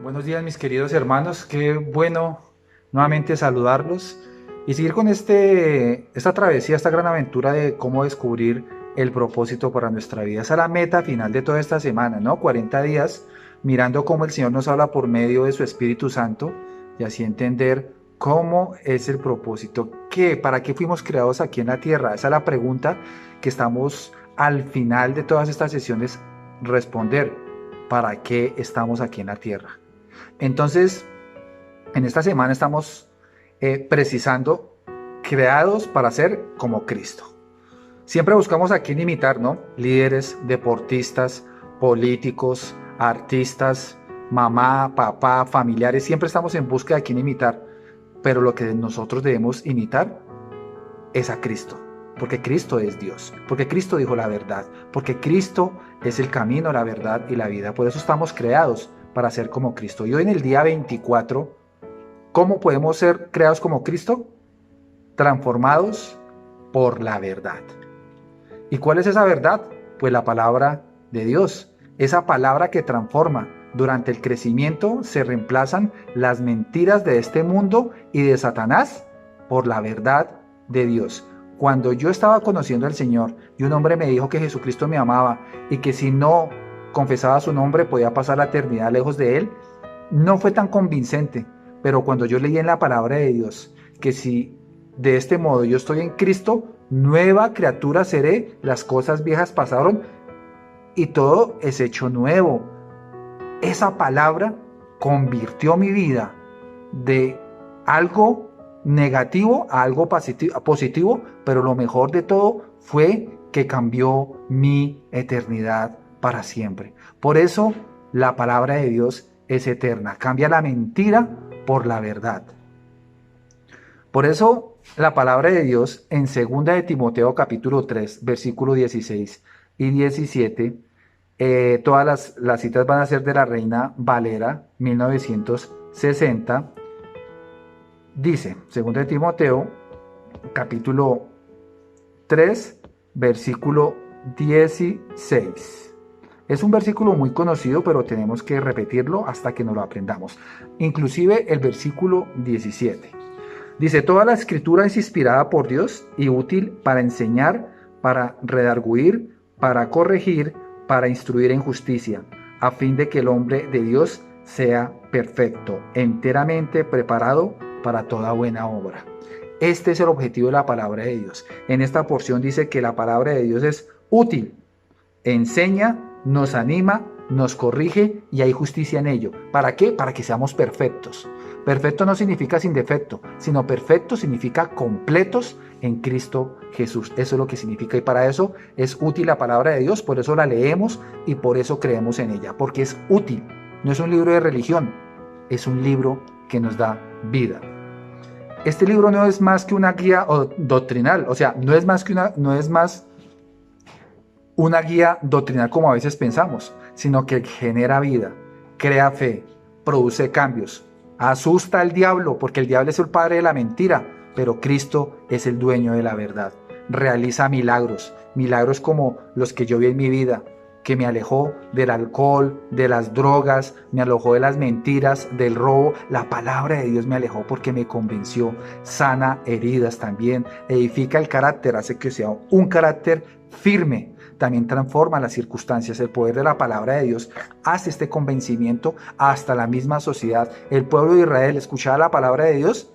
Buenos días mis queridos hermanos, qué bueno nuevamente saludarlos y seguir con esta travesía, esta gran aventura de cómo descubrir el propósito para nuestra vida. Esa es la meta final de toda esta semana, ¿no? 40 días mirando cómo el Señor nos habla por medio de su Espíritu Santo y así entender cómo es el propósito, para qué fuimos creados aquí en la tierra. Esa es la pregunta que estamos al final de todas estas sesiones responder. ¿Para qué estamos aquí en la tierra? Entonces, en esta semana estamos precisando, creados para ser como Cristo. Siempre buscamos a quién imitar, ¿no? Líderes, deportistas, políticos, artistas, mamá, papá, familiares. Siempre estamos en busca de quién imitar. Pero lo que nosotros debemos imitar es a Cristo. Porque Cristo es Dios. Porque Cristo dijo la verdad. Porque Cristo es el camino, la verdad y la vida. Por eso estamos creados para ser como Cristo. Y hoy en el día 24, ¿cómo podemos ser creados como Cristo? Transformados por la verdad. ¿Y cuál es esa verdad? Pues la palabra de Dios. Esa palabra que transforma. Durante el crecimiento se reemplazan las mentiras de este mundo y de Satanás por la verdad de Dios. Cuando yo estaba conociendo al Señor y un hombre me dijo que Jesucristo me amaba y que si no confesaba su nombre podía pasar la eternidad lejos de él, no fue tan convincente. Pero cuando yo leí en la palabra de Dios que si de este modo yo estoy en Cristo, nueva criatura seré, las cosas viejas pasaron y todo es hecho nuevo. Esa palabra convirtió mi vida de algo negativo a algo positivo, pero lo mejor de todo fue que cambió mi eternidad para siempre. Por eso la palabra de Dios es eterna, cambia la mentira por la verdad. Por eso la palabra de Dios en 2 de Timoteo capítulo 3, versículo 16 y 17, todas las citas van a ser de la Reina Valera 1960. Dice, 2 de Timoteo, capítulo 3, versículo 16. Es un versículo muy conocido, pero tenemos que repetirlo hasta que nos lo aprendamos. Inclusive el versículo 17. Dice, toda la escritura es inspirada por Dios y útil para enseñar, para redarguir, para corregir, para instruir en justicia, a fin de que el hombre de Dios sea perfecto, enteramente preparado para toda buena obra. Este es el objetivo de la palabra de Dios. En esta porción dice que la palabra de Dios es útil, enseña, nos anima, nos corrige y hay justicia en ello. ¿Para qué? Para que seamos perfectos. Perfecto no significa sin defecto, sino perfecto significa completos en Cristo Jesús. Eso es lo que significa y para eso es útil la palabra de Dios, por eso la leemos y por eso creemos en ella, porque es útil. No es un libro de religión, es un libro que nos da vida. Este libro no es más que una guía doctrinal, o sea, no es más una guía doctrinal como a veces pensamos, sino que genera vida, crea fe, produce cambios, asusta al diablo, porque el diablo es el padre de la mentira, pero Cristo es el dueño de la verdad. Realiza milagros, milagros como los que yo vi en mi vida, que me alejó del alcohol, de las drogas, me alejó de las mentiras, del robo. La palabra de Dios me alejó porque me convenció, sana heridas también, edifica el carácter, hace que sea un carácter firme, también transforma las circunstancias. El poder de la palabra de Dios hace este convencimiento hasta la misma sociedad. El pueblo de Israel escuchaba la palabra de Dios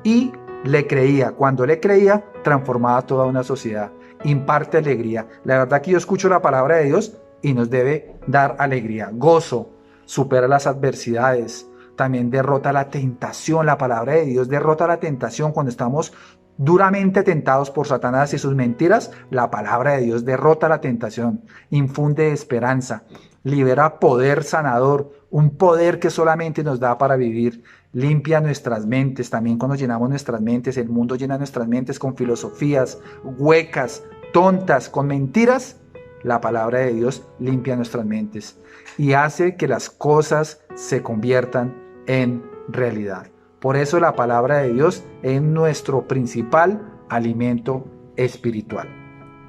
y le creía. Cuando le creía, transformaba toda una sociedad, imparte alegría. La verdad que yo escucho la palabra de Dios y nos debe dar alegría, gozo, supera las adversidades, también derrota la tentación. La palabra de Dios derrota la tentación cuando estamos duramente tentados por Satanás y sus mentiras. La palabra de Dios derrota la tentación, infunde esperanza, libera poder sanador, un poder que solamente nos da para vivir, limpia nuestras mentes. También cuando llenamos nuestras mentes, el mundo llena nuestras mentes con filosofías huecas, tontas, con mentiras. La palabra de Dios limpia nuestras mentes y hace que las cosas se conviertan en realidad. Por eso la palabra de Dios es nuestro principal alimento espiritual.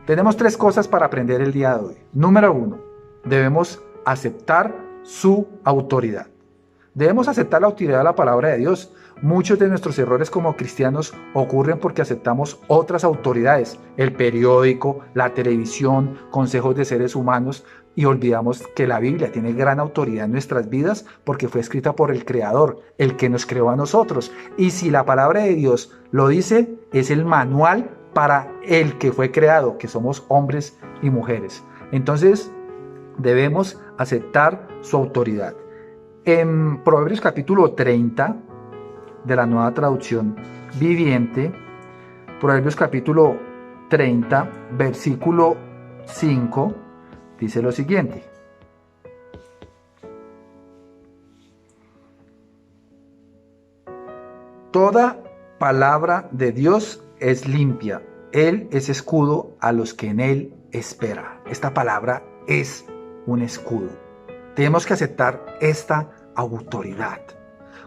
Tenemos 3 cosas para aprender el día de hoy. Número 1, debemos aceptar su autoridad. Debemos aceptar la autoridad de la palabra de Dios. Muchos de nuestros errores como cristianos ocurren porque aceptamos otras autoridades, el periódico, la televisión, consejos de seres humanos, y olvidamos que la Biblia tiene gran autoridad en nuestras vidas porque fue escrita por el Creador, el que nos creó a nosotros. Y si la palabra de Dios lo dice, es el manual para el que fue creado, que somos hombres y mujeres. Entonces, debemos aceptar su autoridad. En Proverbios capítulo 30, de la Nueva Traducción Viviente, Proverbios capítulo 30, versículo 5, dice lo siguiente: toda palabra de Dios es limpia, Él es escudo a los que en Él espera. Esta palabra es un escudo. Tenemos que aceptar esta autoridad.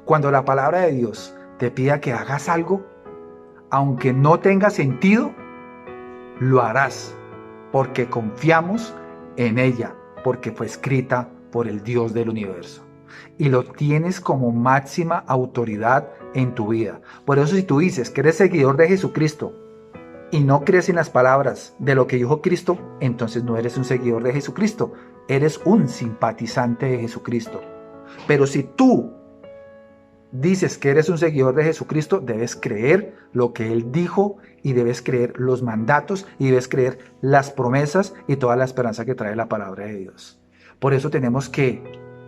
Cuando la palabra de Dios te pida que hagas algo, aunque no tenga sentido, lo harás, porque confiamos en ella, porque fue escrita por el Dios del universo. Y lo tienes como máxima autoridad en tu vida. Por eso, si tú dices que eres seguidor de Jesucristo y no crees en las palabras de lo que dijo Cristo, entonces no eres un seguidor de Jesucristo, eres un simpatizante de Jesucristo. Pero si tú dices que eres un seguidor de Jesucristo, debes creer lo que Él dijo y debes creer los mandatos y debes creer las promesas y toda la esperanza que trae la palabra de Dios. Por eso tenemos que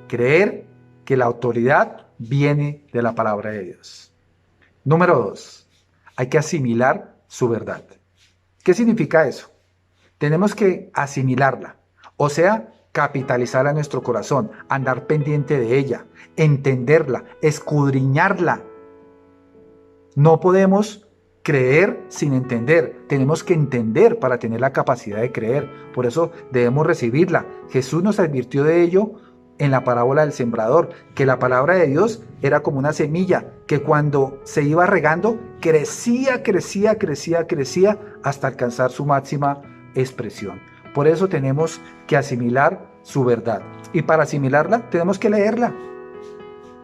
creer que la autoridad viene de la palabra de Dios. Número 2, hay que asimilar su verdad. ¿Qué significa eso? Tenemos que asimilarla, o sea, capitalizarla en nuestro corazón, andar pendiente de ella, entenderla, escudriñarla. No podemos creer sin entender. Tenemos que entender para tener la capacidad de creer. Por eso debemos recibirla. Jesús nos advirtió de ello en la parábola del sembrador, que la palabra de Dios era como una semilla que cuando se iba regando crecía hasta alcanzar su máxima expresión. Por eso tenemos que asimilar su verdad. Y para asimilarla tenemos que leerla.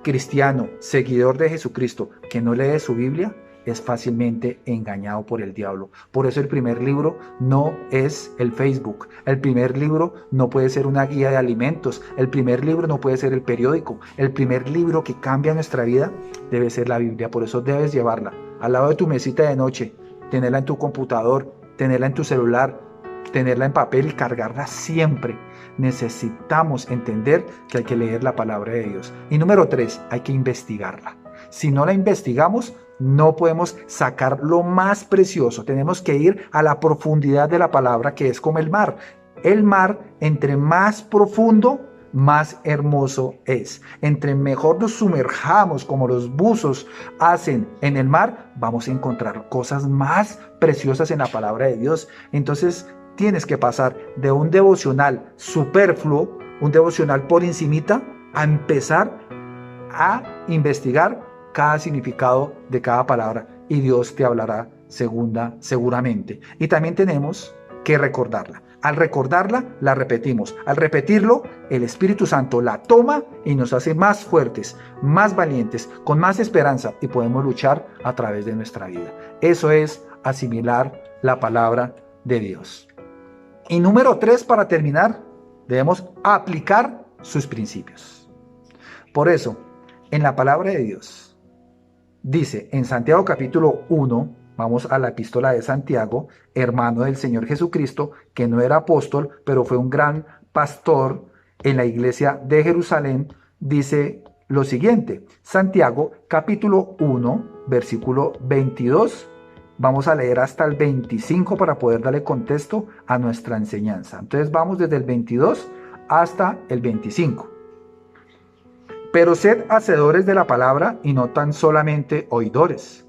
Cristiano, seguidor de Jesucristo, que no lee su Biblia, es fácilmente engañado por el diablo. Por eso el primer libro no es el Facebook. El primer libro no puede ser una guía de alimentos. El primer libro no puede ser el periódico. El primer libro que cambia nuestra vida debe ser la Biblia. Por eso debes llevarla al lado de tu mesita de noche, tenerla en tu computador, tenerla en tu celular, tenerla en papel y cargarla siempre. Necesitamos entender que hay que leer la palabra de Dios. Y número 3, hay que investigarla. Si no la investigamos, no podemos sacar lo más precioso. Tenemos que ir a la profundidad de la palabra, que es como el mar. El mar, entre más profundo, más hermoso es. Entre mejor nos sumerjamos, como los buzos hacen en el mar, vamos a encontrar cosas más preciosas en la palabra de Dios. Entonces, tienes que pasar de un devocional superfluo, un devocional por encimita, a empezar a investigar cada significado de cada palabra, y Dios te hablará seguramente. Y también tenemos que recordarla. Al recordarla, la repetimos. Al repetirlo, el Espíritu Santo la toma y nos hace más fuertes, más valientes, con más esperanza, y podemos luchar a través de nuestra vida. Eso es asimilar la palabra de Dios. Y número 3, para terminar, debemos aplicar sus principios. Por eso, en la palabra de Dios, dice en Santiago capítulo 1, vamos a la epístola de Santiago, hermano del Señor Jesucristo, que no era apóstol, pero fue un gran pastor en la iglesia de Jerusalén, dice lo siguiente, Santiago capítulo 1, versículo 22, vamos a leer hasta el 25 para poder darle contexto a nuestra enseñanza. Entonces vamos desde el 22 hasta el 25. Pero sed hacedores de la palabra y no tan solamente oidores,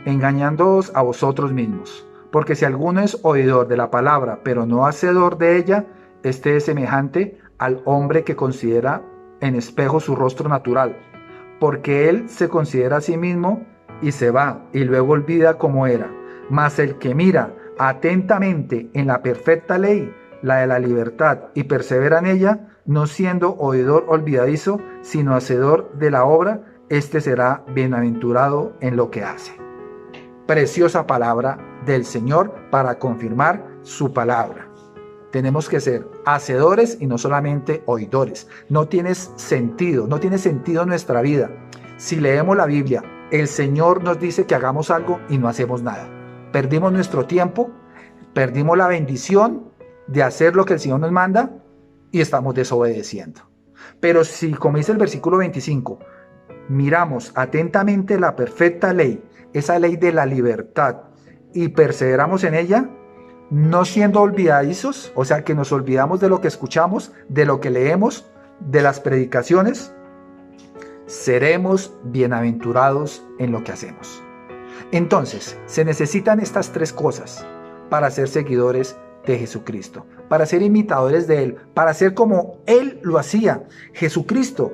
engañándoos a vosotros mismos. Porque si alguno es oidor de la palabra, pero no hacedor de ella, este es semejante al hombre que considera en espejo su rostro natural, porque él se considera a sí mismo y se va, y luego olvida cómo era. Mas el que mira atentamente en la perfecta ley, la de la libertad, y persevera en ella, no siendo oidor olvidadizo, sino hacedor de la obra, este será bienaventurado en lo que hace. Preciosa palabra del Señor para confirmar su palabra. Tenemos que ser hacedores y no solamente oidores. No tiene sentido nuestra vida. Si leemos la Biblia, el Señor nos dice que hagamos algo y no hacemos nada. Perdimos nuestro tiempo, perdimos la bendición de hacer lo que el Señor nos manda y estamos desobedeciendo. Pero si, como dice el versículo 25, miramos atentamente la perfecta ley, esa ley de la libertad, y perseveramos en ella, no siendo olvidadizos, o sea que nos olvidamos de lo que escuchamos, de lo que leemos, de las predicaciones, seremos bienaventurados en lo que hacemos. Entonces, se necesitan estas tres cosas para ser seguidores de Jesucristo, para ser imitadores de Él, para ser como Él lo hacía. Jesucristo,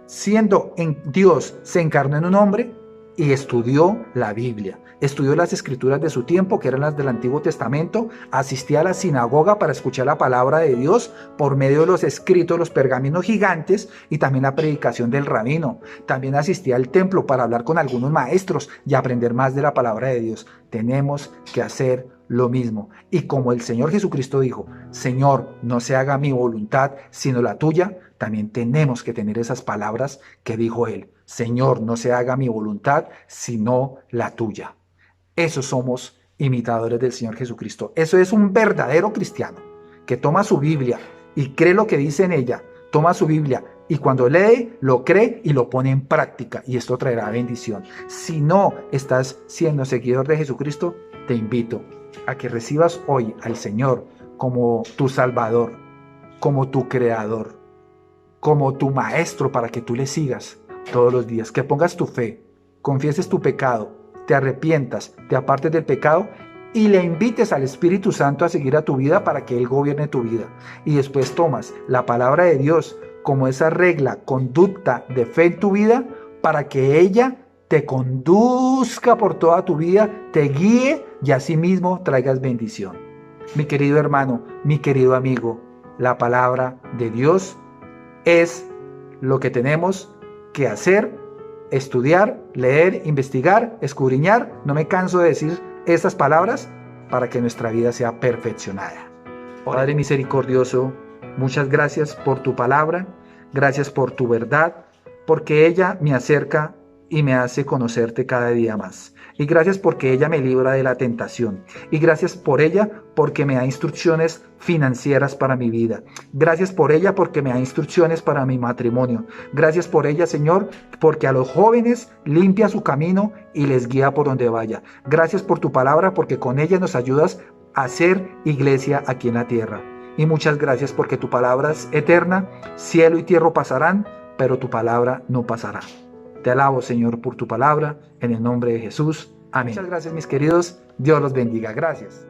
siendo en Dios, se encarnó en un hombre y estudió la Biblia, estudió las escrituras de su tiempo, que eran las del Antiguo Testamento, asistía a la sinagoga para escuchar la palabra de Dios por medio de los escritos, los pergaminos gigantes y también la predicación del rabino. También asistía al templo para hablar con algunos maestros y aprender más de la palabra de Dios. Tenemos que hacer lo mismo. Y como el Señor Jesucristo dijo, Señor, no se haga mi voluntad, sino la tuya, también tenemos que tener esas palabras que dijo Él. Señor, no se haga mi voluntad, sino la tuya. Esos somos imitadores del Señor Jesucristo. Eso es un verdadero cristiano, que toma su Biblia y cree lo que dice en ella. Toma su Biblia y cuando lee, lo cree y lo pone en práctica. Y esto traerá bendición. Si no estás siendo seguidor de Jesucristo, te invito a que recibas hoy al Señor como tu Salvador, como tu Creador, como tu Maestro, para que tú le sigas todos los días, que pongas tu fe, confieses tu pecado, te arrepientas, te apartes del pecado y le invites al Espíritu Santo a seguir a tu vida para que Él gobierne tu vida. Y después tomas la palabra de Dios como esa regla, conducta de fe en tu vida, para que ella te conduzca por toda tu vida, te guíe y asimismo traigas bendición. Mi querido hermano, mi querido amigo, la palabra de Dios es lo que tenemos que hacer, estudiar, leer, investigar, escudriñar. No me canso de decir estas palabras para que nuestra vida sea perfeccionada. Padre misericordioso, muchas gracias por tu palabra, gracias por tu verdad, porque ella me acerca y me hace conocerte cada día más. Y gracias porque ella me libra de la tentación. Y gracias por ella porque me da instrucciones financieras para mi vida. Gracias por ella porque me da instrucciones para mi matrimonio. Gracias por ella, Señor, porque a los jóvenes limpia su camino y les guía por donde vaya. Gracias por tu palabra porque con ella nos ayudas a hacer iglesia aquí en la tierra. Y muchas gracias porque tu palabra es eterna. Cielo y tierra pasarán, pero tu palabra no pasará. Te alabo, Señor, por tu palabra, en el nombre de Jesús. Amén. Muchas gracias, mis queridos. Dios los bendiga. Gracias.